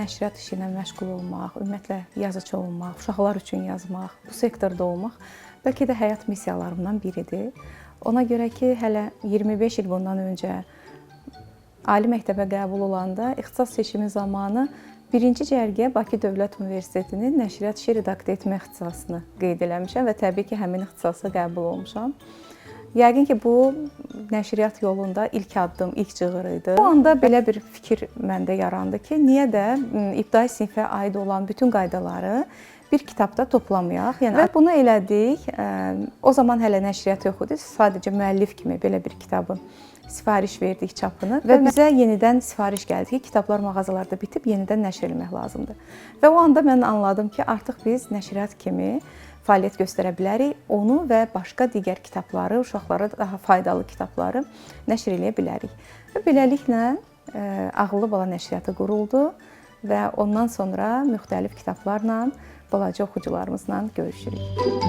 nəşriyyat işi ilə məşğul olmaq, ümumiyyətlə yazıçı olmaq, uşaqlar üçün yazmaq, bu sektorda olmaq bəlkə də həyat missiyalarımdan biridir. Ona görə ki, hələ 25 il bundan öncə ali məktəbə qəbul olanda ixtisas seçimi zamanı birinci cərgəyə Bakı Dövlət Universitetinin nəşriyyat işi redaktə etmə ixtisasını qeyd eləmişəm və təbii ki, həmin ixtisasa qəbul olmuşam. Yəqin ki, bu nəşriyyat yolunda ilk addım, ilk cığır idi. O anda belə bir fikir məndə yarandı ki, niyə də ibtidai sinifə aid olan bütün qaydaları bir kitabda toplamayaq. Yəni, və bunu elədik. O zaman hələ nəşriyyat yox idi. Sadəcə müəllif kimi belə bir kitabın sifariş verdik çapını və bizə yenidən sifariş gəldi ki, kitablar mağazalarda bitib yenidən nəşr etmək lazımdır. Və o anda mən anladım ki, artıq biz nəşriyyat kimi fəaliyyət göstərə bilərik. Onu və başqa digər kitabları, uşaqlara daha faydalı kitabları nəşr eləyə bilərik. Və beləliklə Ağıllı Bala nəşriyyatı quruldu və ondan sonra müxtəlif kitablarla balaca oxucularımızla görüşürük.